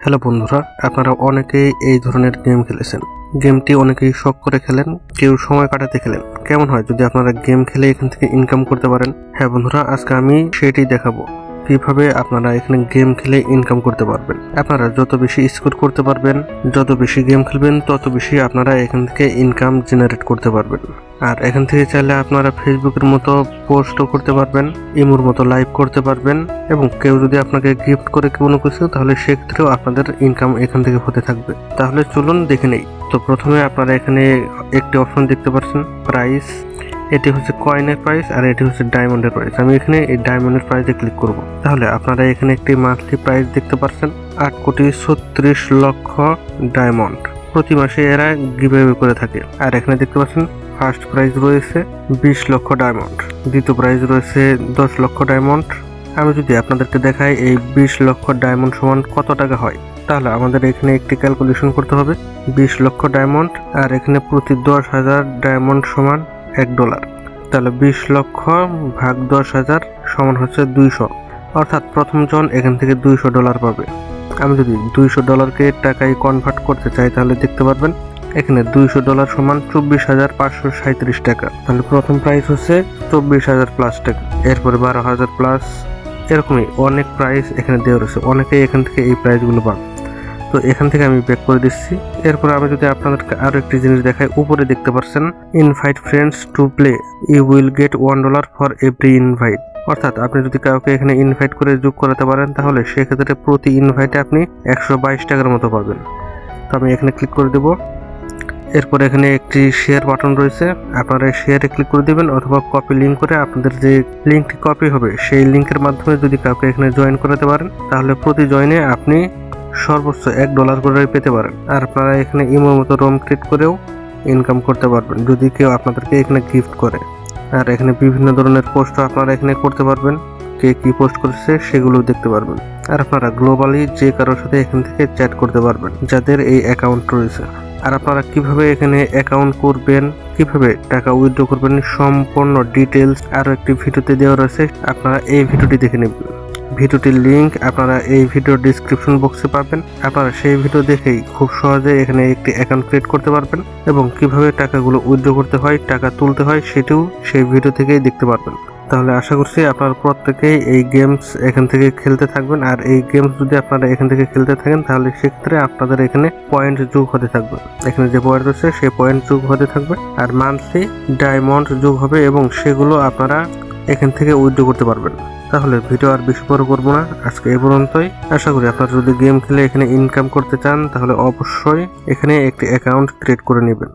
Hello বন্ধুরা, আপনারা অনেকেই এই ধরনের গেম খেলেছেন। গেমটি অনেকেই শখ করে খেলেন, কেউ সময় কাটাতে খেলেন। কেমন হয় যদি আপনারা গেম খেলে এখান থেকে ইনকাম করতে পারেন? হ্যাঁ বন্ধুরা, আজকে আমি সেটি দেখাবো কিভাবে আপনারা এখানে গেম খেলে ইনকাম করতে পারবেন। আপনারা যত বেশি স্কোর করতে পারবেন, যত বেশি গেম খেলবেন, তত বেশি আপনারা এখান থেকে ইনকাম জেনারেট করতে পারবেন। আর এখান থেকে চাইলে আপনারা ফেসবুকের মতো পোস্টও করতে পারবেন, ইমোর মতো লাইভ করতে পারবেন, এবং কেউ যদি আপনাকে গিফট করে কোনো কিছু, তাহলে সেক্ষেত্রেও আপনাদের ইনকাম এখান থেকে হতে থাকবে। তাহলে চলুন দেখে নেই। তো প্রথমে আপনারা এখানে একটি অপশন দেখতে পাচ্ছেন, প্রাইস। এটি হচ্ছে কয়েনের প্রাইস আর এটি হচ্ছে ডায়মন্ডের প্রাইস। আমি এখানে এই ডায়মন্ডের প্রাইসে ক্লিক করব। তাহলে আপনারা এখানে একটি মান্থলি প্রাইস দেখতে পাচ্ছেন, 8,36,00,000 ডায়মন্ড। প্রতি মাসে এরা গিভঅ্যাওয়ে করে থাকে। আর এখানে দেখতে পাচ্ছেন ফার্স্ট প্রাইজ রয়েছে 20 লক্ষ ডায়মন্ড, দ্বিতীয় প্রাইজ রয়েছে 10 লক্ষ ডায়মন্ড। আমি যদি আপনাদেরকে দেখাই এই 20 লক্ষ ডায়মন্ড সমান কত টাকা হয়, তাহলে আমাদের এখানে একটি ক্যালকুলেশন করতে হবে। 20 লক্ষ ডায়মন্ড আর এখানে প্রতি 10,000 ডায়মন্ড সমান $1। তাহলে 20 লক্ষ ভাগ 10,000 সমান হচ্ছে 200, অর্থাৎ প্রথম জন এখান থেকে $200 পাবে। আমি যদি $200 টাকায় কনভার্ট করতে চাই, তাহলে দেখতে পারবেন এখানে $200 সমান 24,537 টাকা। তাহলে প্রথম প্রাইস হচ্ছে 24,000 প্লাস টাকা, এরপরে 12,000 প্লাস, এরকমই অনেক প্রাইস এখানে দেওয়া রয়েছে। অনেকেই এখান থেকে এই প্রাইসগুলো পাবে। তো এখান থেকে আমি ব্যাক করে দিচ্ছি। এরপরে আমি যদি আপনাদেরকে আরো একটি জিনিস দেখাই, উপরে দেখতে পাচ্ছেন invite friends to play, you will get $1 for every invite. অর্থাৎ আপনি যদি কাউকে এখানে ইনভাইট করে যোগ করাতে পারেন, তাহলে সেক্ষেত্রে প্রতি ইনভাইটে আপনি 122 টাকার মতো পাবেন। তো আমি এখানে ক্লিক করে দেবো। এরপর এখানে একটি শেয়ার বাটন রয়েছে, আপনারা শেয়ারে ক্লিক করে দিবেন, অথবা কপি লিঙ্ক করে আপনাদের যে লিঙ্কটি কপি হবে সেই লিঙ্কের মাধ্যমে যদি কাউকে এখানে জয়েন করাতে পারেন, তাহলে প্রতি জয়েনে আপনি সর্বোচ্চ $1 করে পেতে পারেন। আর আপনারা এখানে ইমোর মতো রোম ক্রিয়েট করেও ইনকাম করতে পারবেন যদি কেউ আপনাদেরকে এখানে গিফট করে। আর এখানে বিভিন্ন ধরনের পোস্টও আপনারা এখানে করতে পারবেন, কে কি পোস্ট করেছে সেগুলো দেখতে পারবেন। আর আপনারা গ্লোবালি যে কারোর সাথে এখান থেকে চ্যাট করতে পারবেন যাদের এই অ্যাকাউন্ট রয়েছে। আর আপনারা কিভাবে এখানে অ্যাকাউন্ট করবেন, কিভাবে টাকা উইথড্র করবেন, সম্পূর্ণ ডিটেলস আরো একটি ভিডিওতে দেওয়া রয়েছে। আপনারা এই ভিডিওটি দেখে নেবেন। ভিডিওটির লিংক আপনারা এই ভিডিওর ডেসক্রিপশন বক্সে পাবেন। আপনারা সেই ভিডিও দেখেই খুব সহজে এখানে একটি অ্যাকাউন্ট ক্রিয়েট করতে পারবেন, এবং কিভাবে টাকাগুলো উইথড্র করতে হয়, টাকা তুলতে হয়, সেটিও সেই ভিডিও থেকেই দেখতে পারবেন। তাহলে আশা করছি আপনারা প্রত্যেকেই এই গেমস এখান থেকে খেলতে থাকবেন। আর এই গেমস যদি আপনারা এখান থেকে খেলতে থাকেন, তাহলে সেক্ষেত্রে আপনাদের এখানে পয়েন্ট যোগ হতে থাকবে। এখানে যে পয়েন্ট রয়েছে সেই পয়েন্ট যোগ হতে থাকবে, আর মান্থলি ডায়মন্ড যোগ হবে, এবং সেগুলো আপনারা এখান থেকে উইথড্র করতে পারবেন। তাহলে ভিডিও আর বেশি বড় করবো না, আজকে এ পর্যন্তই। আশা করি আপনারা যদি গেম খেলে এখানে ইনকাম করতে চান, তাহলে অবশ্যই এখানে একটি অ্যাকাউন্ট ক্রিয়েট করে নেবেন।